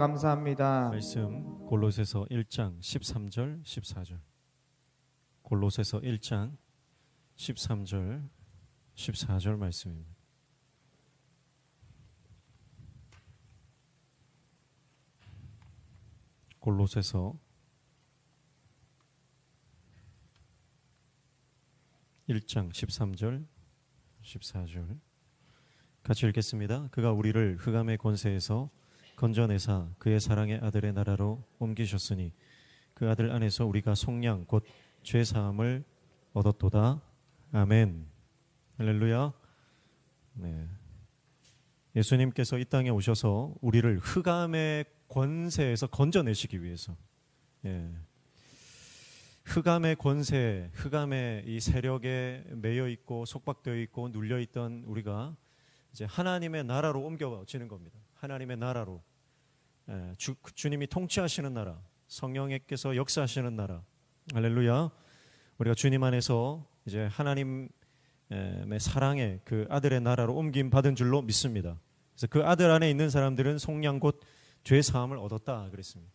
감사합니다. 말씀 골로새서 1장 13절 14절. 골로새서 1장 13절 14절 말씀입니다. 골로새서 1장 13절 14절 같이 읽겠습니다. 그가 우리를 흑암의 권세에서 건져내사 그의 사랑의 아들의 나라로 옮기셨으니 그 아들 안에서 우리가 속량 곧 죄사함을 얻었도다. 아멘. 할렐루야. 네. 예수님께서 이 땅에 오셔서 우리를 흑암의 권세에서 건져내시기 위해서, 흑암의 권세, 흑암의 이 세력에 매여 있고 속박되어 있고 눌려 있던 우리가 이제 하나님의 나라로 옮겨지는 겁니다. 하나님의 나라로, 주님이 통치하시는 나라, 성령께서 역사하시는 나라. 할렐루야. 우리가 주님 안에서 이제 하나님의 사랑의 그 아들의 나라로 옮김 받은 줄로 믿습니다. 그래서 그 아들 안에 있는 사람들은 속량 곧 죄 사함을 얻었다 그랬습니다.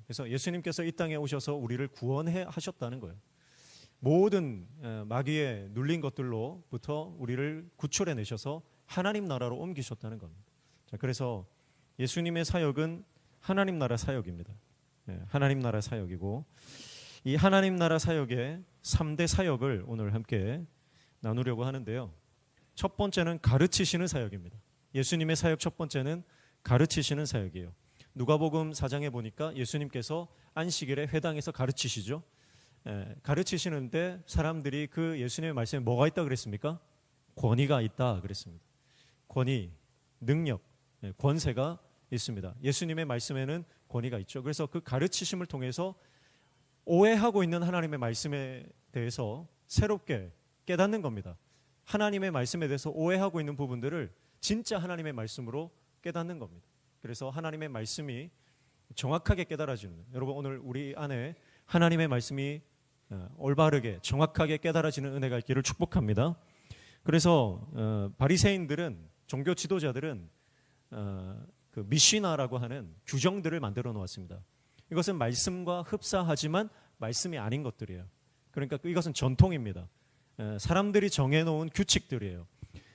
그래서 예수님께서 이 땅에 오셔서 우리를 구원해 하셨다는 거예요. 모든 마귀에 눌린 것들로부터 우리를 구출해 내셔서 하나님 나라로 옮기셨다는 겁니다. 자, 그래서 예수님의 사역은 하나님 나라 사역입니다. 하나님 나라 사역이고, 이 하나님 나라 사역의 3대 사역을 오늘 함께 나누려고 하는데요. 첫 번째는 가르치시는 사역입니다. 예수님의 사역 첫 번째는 가르치시는 사역이에요. 누가복음 4장에 보니까 예수님께서 안식일에 회당에서 가르치시죠. 가르치시는데 사람들이 그 예수님의 말씀에 뭐가 있다 그랬습니까? 권위가 있다 그랬습니다. 권위, 능력, 권세가 있습니다. 예수님의 말씀에는 권위가 있죠. 그래서 그 가르치심을 통해서 오해하고 있는 하나님의 말씀에 대해서 새롭게 깨닫는 겁니다. 하나님의 말씀에 대해서 오해하고 있는 부분들을 진짜 하나님의 말씀으로 깨닫는 겁니다. 그래서 하나님의 말씀이 정확하게 깨달아지는, 여러분 오늘 우리 안에 하나님의 말씀이 올바르게 정확하게 깨달아지는 은혜가 있기를 축복합니다. 그래서 바리새인들은, 종교 지도자들은 그 미시나라고 하는 규정들을 만들어 놓았습니다. 이것은 말씀과 흡사하지만 말씀이 아닌 것들이에요. 그러니까 이것은 전통입니다. 사람들이 정해놓은 규칙들이에요.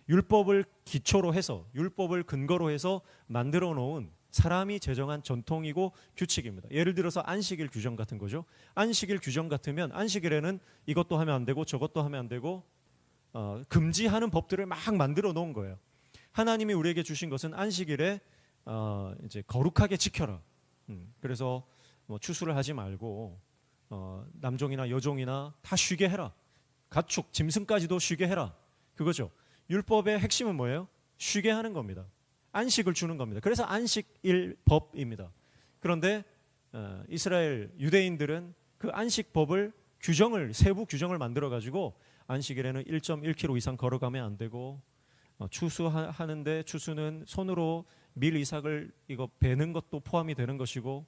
율법을 기초로 해서, 율법을 근거로 해서 만들어 놓은 사람이 제정한 전통이고 규칙입니다. 예를 들어서 안식일 규정 같은 거죠. 안식일 규정 같으면 안식일에는 이것도 하면 안 되고 저것도 하면 안 되고 금지하는 법들을 막 만들어 놓은 거예요. 하나님이 우리에게 주신 것은 안식일에 이제 거룩하게 지켜라. 그래서 뭐 추수를 하지 말고 남종이나 여종이나 다 쉬게 해라. 가축, 짐승까지도 쉬게 해라. 그거죠. 율법의 핵심은 뭐예요? 쉬게 하는 겁니다. 안식을 주는 겁니다. 그래서 안식일법입니다. 그런데 이스라엘 유대인들은 그 안식법을 세부 규정을 만들어 가지고 안식일에는 1.1km 이상 걸어가면 안 되고, 추수하는데 추수는 손으로 밀 이삭을 이거 베는 것도 포함이 되는 것이고,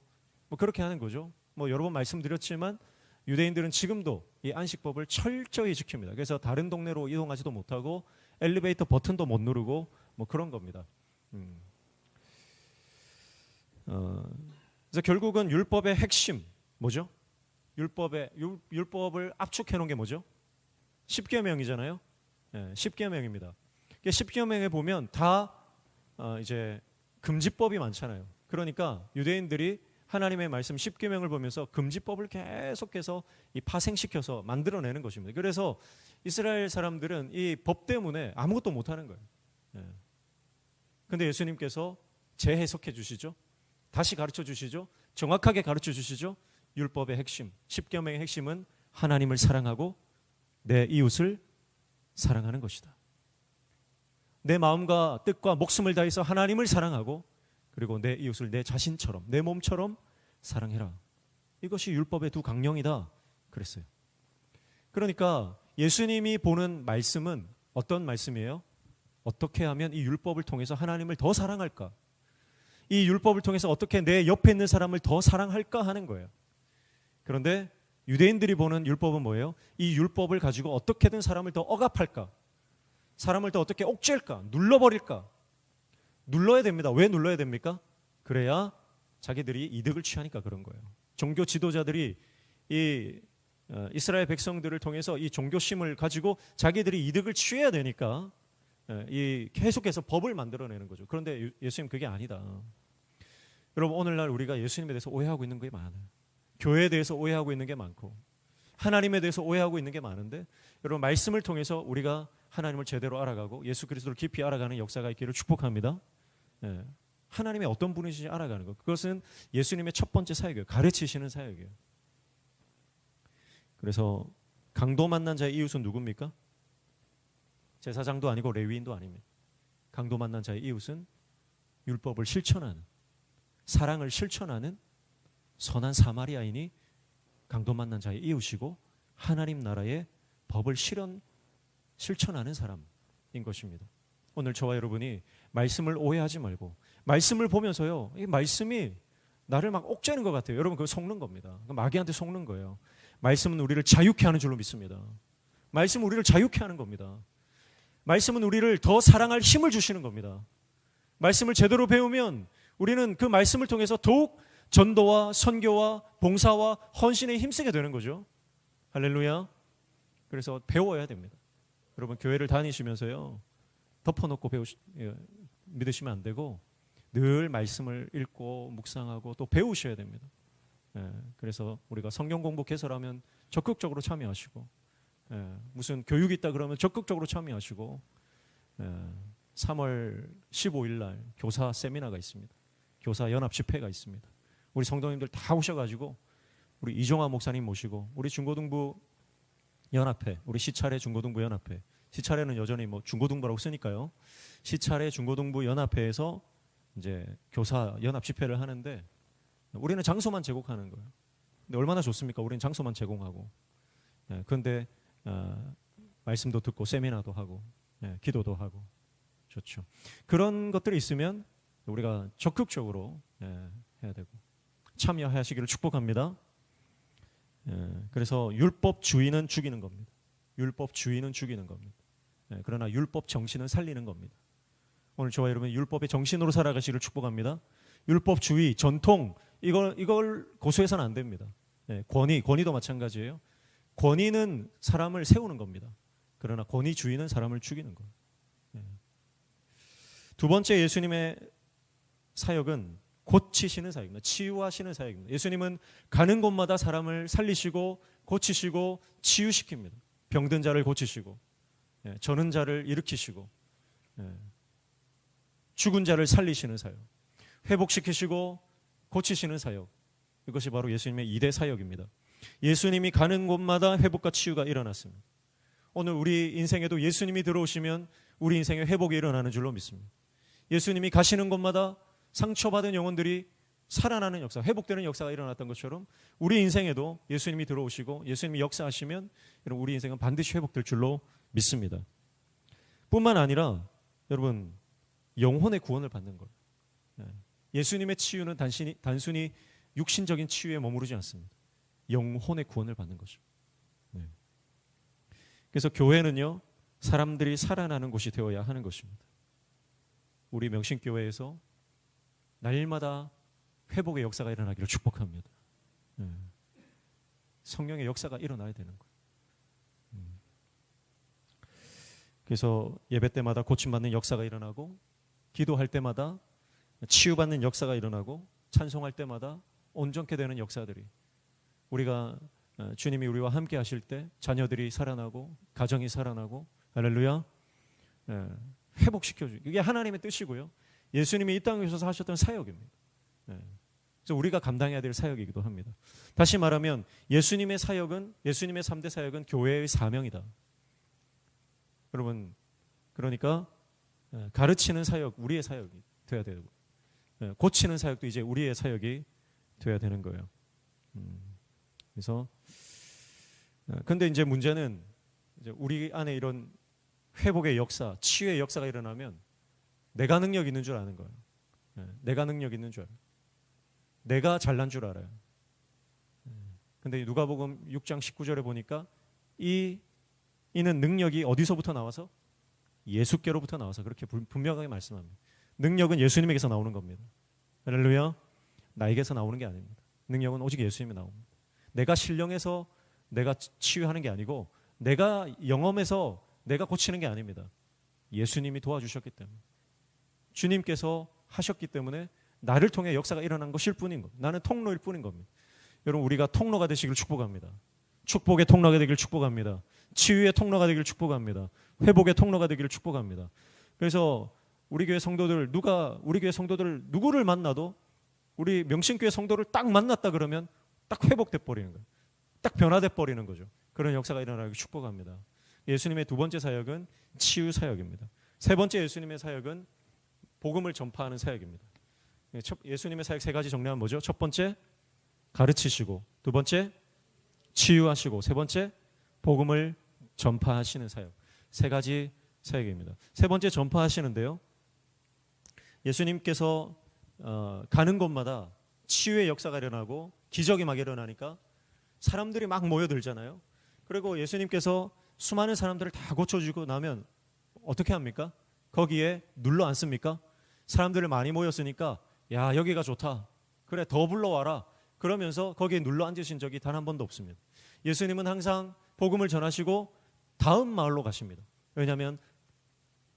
뭐 그렇게 하는 거죠. 뭐 여러 번 말씀드렸지만 유대인들은 지금도 이 안식법을 철저히 지킵니다. 그래서 다른 동네로 이동하지도 못하고 엘리베이터 버튼도 못 누르고 뭐 그런 겁니다. 그래서 결국은 율법의 핵심 뭐죠? 율법을 압축해 놓은 게 뭐죠? 십계명이잖아요. 십계명입니다. 십계명에 보면 다 이제 금지법이 많잖아요. 그러니까 유대인들이 하나님의 말씀 십계명을 보면서 금지법을 계속해서 파생시켜서 만들어내는 것입니다. 그래서 이스라엘 사람들은 이 법 때문에 아무것도 못하는 거예요. 그런데 예수님께서 재해석해 주시죠. 다시 가르쳐 주시죠. 정확하게 가르쳐 주시죠. 율법의 핵심, 십계명의 핵심은 하나님을 사랑하고 내 이웃을 사랑하는 것이다. 내 마음과 뜻과 목숨을 다해서 하나님을 사랑하고, 그리고 내 이웃을 내 자신처럼, 내 몸처럼 사랑해라. 이것이 율법의 두 강령이다 그랬어요. 그러니까 예수님이 보는 말씀은 어떤 말씀이에요? 어떻게 하면 이 율법을 통해서 하나님을 더 사랑할까? 이 율법을 통해서 어떻게 내 옆에 있는 사람을 더 사랑할까 하는 거예요. 그런데 유대인들이 보는 율법은 뭐예요? 이 율법을 가지고 어떻게든 사람을 더 억압할까? 사람을 더 어떻게 옥죄일까? 눌러버릴까? 눌러야 됩니다. 왜 눌러야 됩니까? 그래야 자기들이 이득을 취하니까 그런 거예요. 종교 지도자들이 이 이스라엘 백성들을 통해서 이 종교심을 가지고 자기들이 이득을 취해야 되니까 이 계속해서 법을 만들어내는 거죠. 그런데 예수님 그게 아니다. 여러분 오늘날 우리가 예수님에 대해서 오해하고 있는 게 많아요. 교회에 대해서 오해하고 있는 게 많고 하나님에 대해서 오해하고 있는 게 많은데 여러분 말씀을 통해서 우리가 하나님을 제대로 알아가고 예수 그리스도를 깊이 알아가는 역사가 있기를 축복합니다. 하나님의 어떤 분이신지 알아가는 것, 그것은 예수님의 첫 번째 사역이에요. 가르치시는 사역이에요. 그래서 강도 만난 자의 이웃은 누굽니까? 제사장도 아니고 레위인도 아닙니다. 강도 만난 자의 이웃은 율법을 실천하는, 사랑을 실천하는 선한 사마리아인이 강도 만난 자의 이웃이고 하나님 나라의 법을 실천하는 사람인 것입니다. 오늘 저와 여러분이 말씀을 오해하지 말고 말씀을 보면서요, 이 말씀이 나를 막 옥죄는 것 같아요. 여러분 그거 속는 겁니다. 마귀한테 속는 거예요. 말씀은 우리를 자유케 하는 줄로 믿습니다. 말씀은 우리를 자유케 하는 겁니다. 말씀은 우리를 더 사랑할 힘을 주시는 겁니다. 말씀을 제대로 배우면 우리는 그 말씀을 통해서 더욱 전도와 선교와 봉사와 헌신에 힘쓰게 되는 거죠. 할렐루야. 그래서 배워야 됩니다. 여러분 교회를 다니시면서요, 덮어놓고 믿으시면 안 되고 늘 말씀을 읽고 묵상하고 또 배우셔야 됩니다. 그래서 우리가 성경 공부 개설하면 적극적으로 참여하시고, 무슨 교육이 있다 그러면 적극적으로 참여하시고, 3월 15일 날 교사 세미나가 있습니다. 교사 연합 집회가 있습니다. 우리 성도님들 다 오셔가지고 우리 이종화 목사님 모시고 우리 중고등부 연합회, 우리 시찰의 중고등부 연합회, 시찰회는 여전히 뭐 중고등부라고 쓰니까요. 시찰의 중고등부 연합회에서 이제 교사 연합 집회를 하는데 우리는 장소만 제공하는 거예요. 근데 얼마나 좋습니까? 우리는 장소만 제공하고. 그런데 말씀도 듣고 세미나도 하고, 기도도 하고, 좋죠. 그런 것들이 있으면 우리가 적극적으로 해야 되고 참여하시기를 축복합니다. 그래서 율법주의는 죽이는 겁니다. 율법주의는 죽이는 겁니다. 그러나 율법 정신은 살리는 겁니다. 오늘 저와 여러분 율법의 정신으로 살아가시기를 축복합니다. 율법주의, 전통 이걸 고수해서는 안 됩니다. 권위도 마찬가지예요. 권위는 사람을 세우는 겁니다. 그러나 권위주의는 사람을 죽이는 거예요. 두 번째 예수님의 사역은 고치시는 사역입니다. 치유하시는 사역입니다. 예수님은 가는 곳마다 사람을 살리시고 고치시고 치유시킵니다. 병든 자를 고치시고, 저는 자를 일으키시고, 죽은 자를 살리시는 사역, 회복시키시고 고치시는 사역, 이것이 바로 예수님의 2대 사역입니다. 예수님이 가는 곳마다 회복과 치유가 일어났습니다. 오늘 우리 인생에도 예수님이 들어오시면 우리 인생에 회복이 일어나는 줄로 믿습니다. 예수님이 가시는 곳마다 상처받은 영혼들이 살아나는 역사, 회복되는 역사가 일어났던 것처럼 우리 인생에도 예수님이 들어오시고 예수님이 역사하시면 우리 인생은 반드시 회복될 줄로 믿습니다. 뿐만 아니라 여러분 영혼의 구원을 받는 것, 예수님의 치유는 단순히 육신적인 치유에 머무르지 않습니다. 영혼의 구원을 받는 거죠. 그래서 교회는요, 사람들이 살아나는 곳이 되어야 하는 것입니다. 우리 명신교회에서 날마다 회복의 역사가 일어나기를 축복합니다. 성령의 역사가 일어나야 되는 거예요. 그래서 예배 때마다 고침받는 역사가 일어나고, 기도할 때마다 치유받는 역사가 일어나고, 찬송할 때마다 온전케 되는 역사들이, 우리가 주님이 우리와 함께 하실 때 자녀들이 살아나고 가정이 살아나고, 할렐루야, 회복시켜주고, 이게 하나님의 뜻이고요, 예수님이 이 땅에 오셔서 하셨던 사역입니다. 그래서 우리가 감당해야 될 사역이기도 합니다. 다시 말하면 예수님의 사역은, 예수님의 3대 사역은 교회의 사명이다. 여러분, 그러니까 가르치는 사역, 우리의 사역이 돼야 되고, 고치는 사역도 이제 우리의 사역이 돼야 되는 거예요. 그래서 근데 이제 문제는 이제 우리 안에 이런 회복의 역사, 치유의 역사가 일어나면 내가 능력 있는 줄 아는 거예요. 내가 능력 있는 줄 알아요. 내가 잘난 줄 알아요. 근데 누가복음 6장 19절에 보니까 이는 능력이 어디서부터 나와서? 예수께로부터 나와서 그렇게 분명하게 말씀합니다. 능력은 예수님에게서 나오는 겁니다. 할렐루야. 나에게서 나오는 게 아닙니다. 능력은 오직 예수님이 나옵니다. 내가 신령해서 내가 치유하는 게 아니고 내가 영험해서 내가 고치는 게 아닙니다. 예수님이 도와주셨기 때문에 주님께서 하셨기 때문에 나를 통해 역사가 일어난 것일 뿐인 겁니다. 나는 통로일 뿐인 겁니다. 여러분 우리가 통로가 되시길 축복합니다. 축복의 통로가 되길 축복합니다. 치유의 통로가 되길 축복합니다. 회복의 통로가 되기를 축복합니다. 그래서 우리 교회 성도들 누구를 만나도 우리 명신교회 성도를 딱 만났다 그러면 딱 회복돼 버리는 거예요. 딱 변화돼 버리는 거죠. 그런 역사가 일어나길 축복합니다. 예수님의 두 번째 사역은 치유 사역입니다. 세 번째 예수님의 사역은 복음을 전파하는 사역입니다. 예수님의 사역 세 가지 정리하면 뭐죠? 첫 번째 가르치시고, 두 번째 치유하시고, 세 번째 복음을 전파하시는 사역. 세 가지 사역입니다. 세 번째 전파하시는데요. 예수님께서 가는 곳마다 치유의 역사가 일어나고 기적이 막 일어나니까 사람들이 막 모여들잖아요. 그리고 예수님께서 수많은 사람들을 다 고쳐주고 나면 어떻게 합니까? 거기에 눌러 앉습니까? 사람들이 많이 모였으니까 야 여기가 좋다. 그래 더 불러와라. 그러면서 거기에 눌러 앉으신 적이 단 한 번도 없습니다. 예수님은 항상 복음을 전하시고 다음 마을로 가십니다. 왜냐하면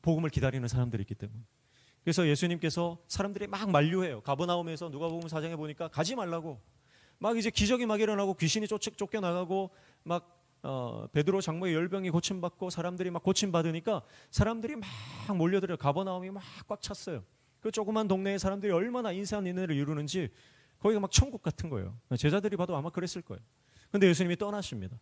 복음을 기다리는 사람들이 있기 때문에. 그래서 예수님께서 사람들이 막 만류해요. 가버나움에서 누가복음 4장에 보니까 가지 말라고 막 이제 기적이 막 일어나고 귀신이 쫓겨나가고 막 베드로 장모의 열병이 고침받고 사람들이 막 고침받으니까 사람들이 막 몰려들어요. 가버나움이 막 꽉 찼어요. 그 조그만 동네에 사람들이 얼마나 인산 인해를 이루는지 거기가 막 천국 같은 거예요. 제자들이 봐도 아마 그랬을 거예요. 근데 예수님이 떠나십니다.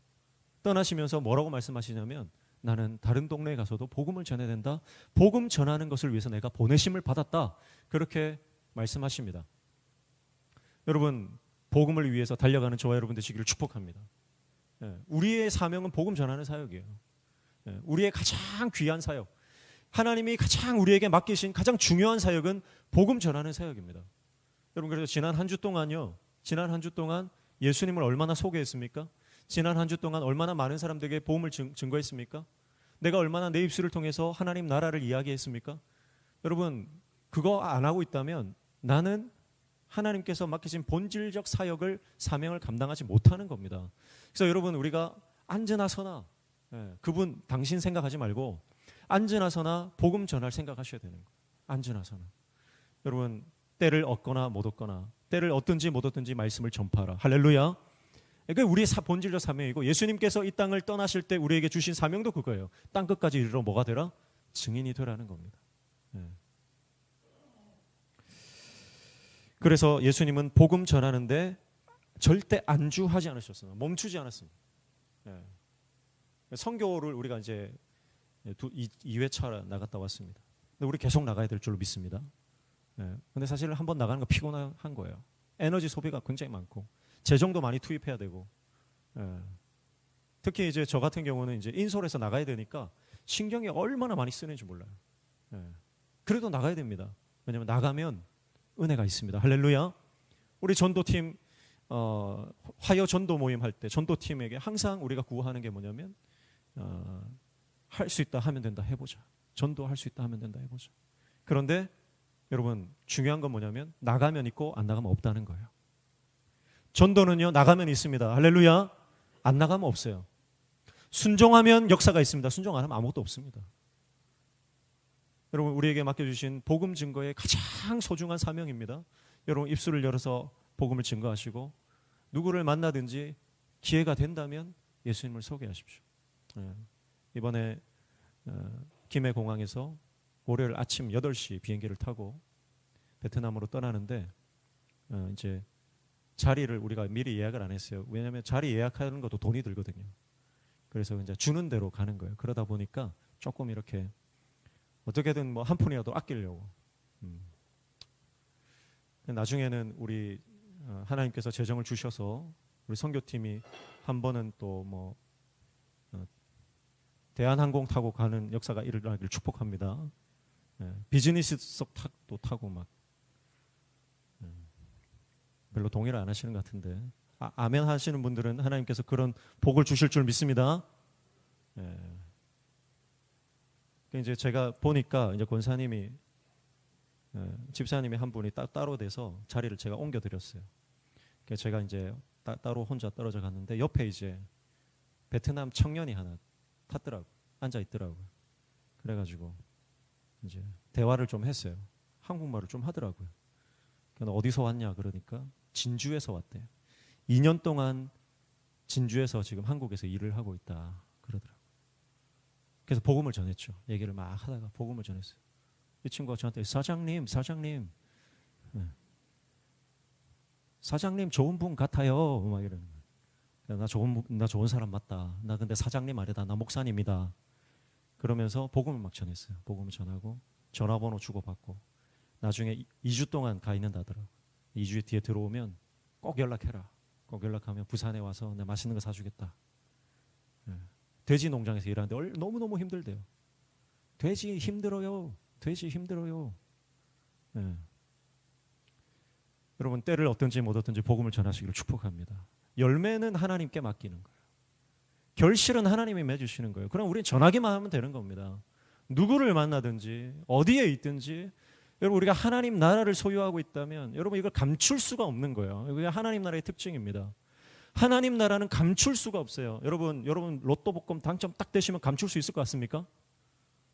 떠나시면서 뭐라고 말씀하시냐면 나는 다른 동네에 가서도 복음을 전해야 된다. 복음 전하는 것을 위해서 내가 보내심을 받았다. 그렇게 말씀하십니다. 여러분 복음을 위해서 달려가는 저와 여러분 되시기를 축복합니다. 우리의 사명은 복음 전하는 사역이에요. 우리의 가장 귀한 사역, 하나님이 가장 우리에게 맡기신 가장 중요한 사역은 복음 전하는 사역입니다. 여러분 그래서 지난 한 주 동안 예수님을 얼마나 소개했습니까? 지난 한 주 동안 얼마나 많은 사람들에게 복음을 증거했습니까? 내가 얼마나 내 입술을 통해서 하나님 나라를 이야기했습니까? 여러분 그거 안 하고 있다면 나는 하나님께서 맡기신 본질적 사명을 감당하지 못하는 겁니다. 그래서 여러분 우리가 앉으나 서나 그분 당신 생각하지 말고 앉으나 서나 복음 전할 생각하셔야 되는 거예요. 앉으나 서나. 여러분 때를 얻거나 못 얻거나 때를 얻든지 못 얻든지 말씀을 전파하라. 할렐루야. 그게 우리의 본질적 사명이고 예수님께서 이 땅을 떠나실 때 우리에게 주신 사명도 그거예요. 땅 끝까지 이르러 뭐가 되라? 증인이 되라는 겁니다. 그래서 예수님은 복음 전하는데 절대 안주하지 않으셨어요. 멈추지 않았습니다. 선교를 우리가 이제 2회차 나갔다 왔습니다. 근데 우리 계속 나가야 될 줄로 믿습니다. 근데 사실 한번 나가는 거 피곤한 거예요. 에너지 소비가 굉장히 많고 재정도 많이 투입해야 되고 특히 이제 저 같은 경우는 이제 인솔에서 나가야 되니까 신경이 얼마나 많이 쓰는지 몰라요. 그래도 나가야 됩니다. 왜냐하면 나가면 은혜가 있습니다. 할렐루야. 우리 전도팀 화요 전도 모임 할 때 전도팀에게 항상 우리가 구호하는 게 뭐냐면 할 수 있다 하면 된다 해보자. 전도할 수 있다 하면 된다 해보자. 그런데 여러분 중요한 건 뭐냐면 나가면 있고 안 나가면 없다는 거예요. 전도는요 나가면 있습니다. 할렐루야. 안 나가면 없어요. 순종하면 역사가 있습니다. 순종 안 하면 아무것도 없습니다. 여러분 우리에게 맡겨주신 복음 증거의 가장 소중한 사명입니다. 여러분 입술을 열어서 복음을 증거하시고 누구를 만나든지 기회가 된다면 예수님을 소개하십시오. 이번에 김해 공항에서 월요일 아침 8시 비행기를 타고 베트남으로 떠나는데 이제 자리를 우리가 미리 예약을 안 했어요. 왜냐하면 자리 예약하는 것도 돈이 들거든요. 그래서 이제 주는 대로 가는 거예요. 그러다 보니까 조금 이렇게 어떻게든 뭐 한 푼이라도 아끼려고. 나중에는 우리 하나님께서 재정을 주셔서 우리 선교팀이 한 번은 또 뭐 대한항공 타고 가는 역사가 일어나기를 축복합니다. 비즈니스석 도 타고 막 별로 동의를 안 하시는 것 같은데 아멘 하시는 분들은 하나님께서 그런 복을 주실 줄 믿습니다. 이제 제가 보니까 이제 권사님이 집사님이 한 분이 따로 돼서 자리를 제가 옮겨드렸어요. 그래서 제가 이제 따로 혼자 떨어져 갔는데 옆에 이제 베트남 청년이 하나 탔더라고, 앉아 있더라고요. 그래가지고 이제 대화를 좀 했어요. 한국말을 좀 하더라고요. 그래서 어디서 왔냐 그러니까 진주에서 왔대요. 2년 동안 진주에서 지금 한국에서 일을 하고 있다 그러더라고요. 그래서 복음을 전했죠. 얘기를 막 하다가 복음을 전했어요. 이 친구가 저한테 사장님 네. 사장님 좋은 분 같아요 막 이러는 거예요. 나 좋은 사람 맞다. 나 근데 사장님 아니다. 나 목사님이다. 그러면서 복음을 막 전했어요. 복음을 전하고 전화번호 주고받고 나중에 2주 동안 가 있는다 하더라고요. 2주 뒤에 들어오면 꼭 연락해라. 꼭 연락하면 부산에 와서 내가 맛있는 거 사주겠다. 돼지 농장에서 일하는데 너무너무 힘들대요. 돼지 힘들어요. 여러분 때를 얻든지 못 얻든지 복음을 전하시기를 축복합니다. 열매는 하나님께 맡기는 거예요. 결실은 하나님이 맺으시는 거예요. 그럼 우리는 전하기만 하면 되는 겁니다. 누구를 만나든지 어디에 있든지 여러분 우리가 하나님 나라를 소유하고 있다면 여러분 이걸 감출 수가 없는 거예요. 이게 하나님 나라의 특징입니다. 하나님 나라는 감출 수가 없어요. 여러분 로또 복권 당첨 딱 되시면 감출 수 있을 것 같습니까?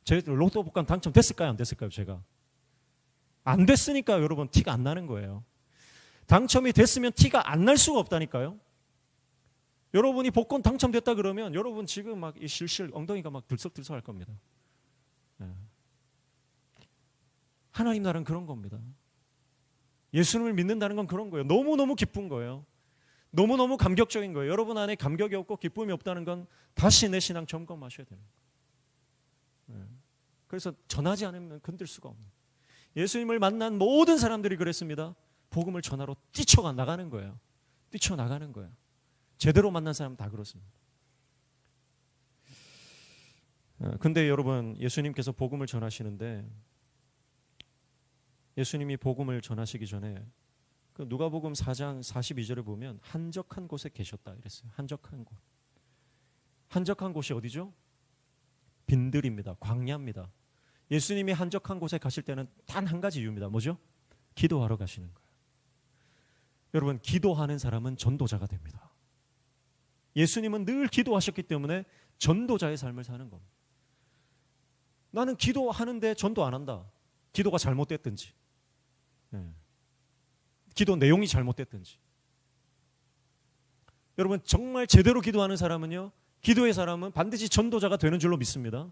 제 로또 복권 당첨됐을까요? 안 됐을까요? 제가 안 됐으니까 여러분 티가 안 나는 거예요. 당첨이 됐으면 티가 안 날 수가 없다니까요. 여러분이 복권 당첨됐다 그러면 여러분 지금 막 이 실실 엉덩이가 막 들썩들썩할 겁니다. 하나님 나라는 그런 겁니다. 예수님을 믿는다는 건 그런 거예요. 너무너무 기쁜 거예요. 너무너무 감격적인 거예요. 여러분 안에 감격이 없고 기쁨이 없다는 건 다시 내 신앙 점검하셔야 되는 거예요. 그래서 전하지 않으면 건들 수가 없는 거예요. 예수님을 만난 모든 사람들이 그랬습니다. 복음을 전하러 뛰쳐나가는 거예요. 뛰쳐나가는 거예요. 제대로 만난 사람은 다 그렇습니다. 근데 여러분 예수님께서 복음을 전하시는데 예수님이 복음을 전하시기 전에 그 누가복음 4장 42절에 보면 한적한 곳에 계셨다 이랬어요. 한적한 곳. 한적한 곳이 어디죠? 빈들입니다. 광야입니다. 예수님이 한적한 곳에 가실 때는 단 한 가지 이유입니다. 뭐죠? 기도하러 가시는 거예요. 여러분 기도하는 사람은 전도자가 됩니다. 예수님은 늘 기도하셨기 때문에 전도자의 삶을 사는 겁니다. 나는 기도하는데 전도 안 한다. 기도가 잘못됐든지 기도 내용이 잘못됐든지 여러분 정말 제대로 기도하는 사람은요 기도의 사람은 반드시 전도자가 되는 줄로 믿습니다.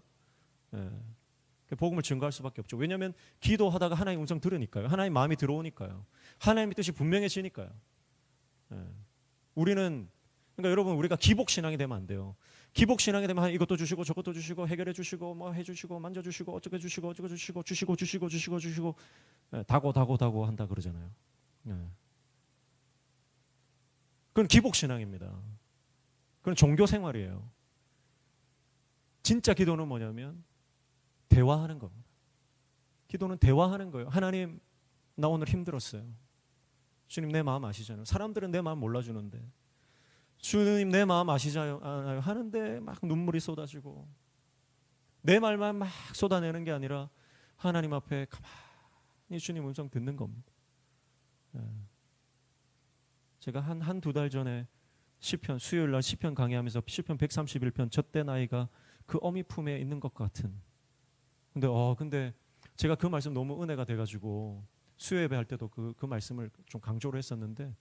복음을 증거할 수밖에 없죠. 왜냐하면 기도하다가 하나님 음성 들으니까요. 하나님 마음이 들어오니까요. 하나님의 뜻이 분명해지니까요. 그러니까 여러분 우리가 기복신앙이 되면 안 돼요. 기복신앙이 되면 이것도 주시고 저것도 주시고 해결해 주시고 뭐 해주시고 만져주시고 어쩌게 주시고 어쩌게 주시고 다고 한다 그러잖아요. 그건 기복신앙입니다. 그건 종교생활이에요. 진짜 기도는 뭐냐면 대화하는 겁니다. 기도는 대화하는 거예요. 하나님 나 오늘 힘들었어요. 주님 내 마음 아시잖아요. 사람들은 내 마음 몰라주는데 주님 내 마음 아시잖아요 하는데 막 눈물이 쏟아지고 내 말만 막 쏟아내는 게 아니라 하나님 앞에 가만히 주님 음성 듣는 겁니다. 제가 한 두 달 전에 시편 수요일 날 시편 강의하면서 시편 131편 젖된 아이가 그 어미 품에 있는 것 같은 근데 제가 그 말씀 너무 은혜가 돼가지고 수요 예배 할 때도 그 말씀을 좀 강조를 했었는데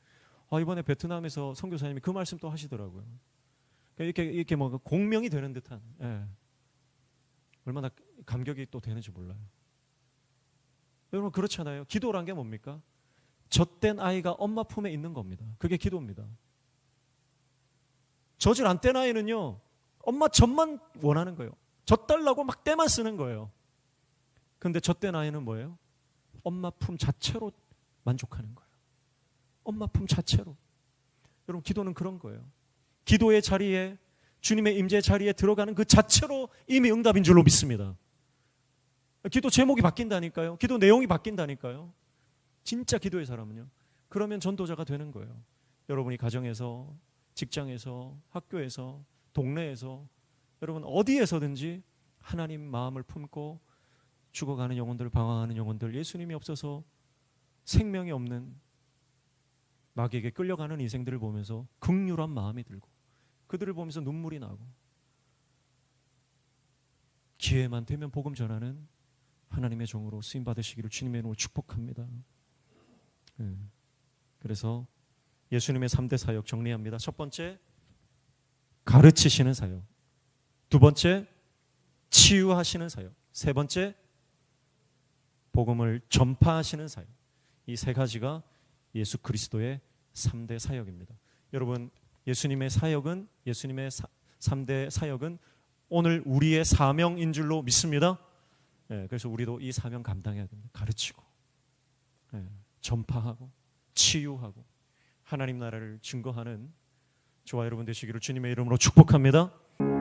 이번에 베트남에서 선교사님이 그 말씀 또 하시더라고요. 그러니까 이렇게 뭐 공명이 되는 듯한 얼마나 감격이 또 되는지 몰라요. 여러분 그렇잖아요. 기도란 게 뭡니까? 젖된 아이가 엄마 품에 있는 겁니다. 그게 기도입니다. 젖을 안 뗀 아이는요 엄마 젖만 원하는 거예요. 젖 달라고 막 때만 쓰는 거예요. 근데 젖된 아이는 뭐예요? 엄마 품 자체로 만족하는 거예요. 엄마 품 자체로. 여러분 기도는 그런 거예요. 기도의 자리에 주님의 임재의 자리에 들어가는 그 자체로 이미 응답인 줄로 믿습니다. 기도 제목이 바뀐다니까요. 기도 내용이 바뀐다니까요. 진짜 기도의 사람은요. 그러면 전도자가 되는 거예요. 여러분이 가정에서, 직장에서, 학교에서, 동네에서 여러분 어디에서든지 하나님 마음을 품고 죽어가는 영혼들, 방황하는 영혼들, 예수님이 없어서 생명이 없는 마귀에게 끌려가는 인생들을 보면서 긍휼한 마음이 들고 그들을 보면서 눈물이 나고 기회만 되면 복음 전하는 하나님의 종으로 쓰임 받으시기를 주님의 이름으로 축복합니다. 그래서 예수님의 3대 사역 정리합니다. 첫 번째, 가르치시는 사역. 두 번째, 치유하시는 사역. 세 번째, 복음을 전파하시는 사역. 이 세 가지가 예수 그리스도의 3대 사역입니다. 여러분, 예수님의 3대 사역은 오늘 우리의 사명인 줄로 믿습니다. 그래서 우리도 이 사명 감당해야 됩니다. 가르치고, 전파하고, 치유하고, 하나님 나라를 증거하는 저와 여러분 되시기를 주님의 이름으로 축복합니다.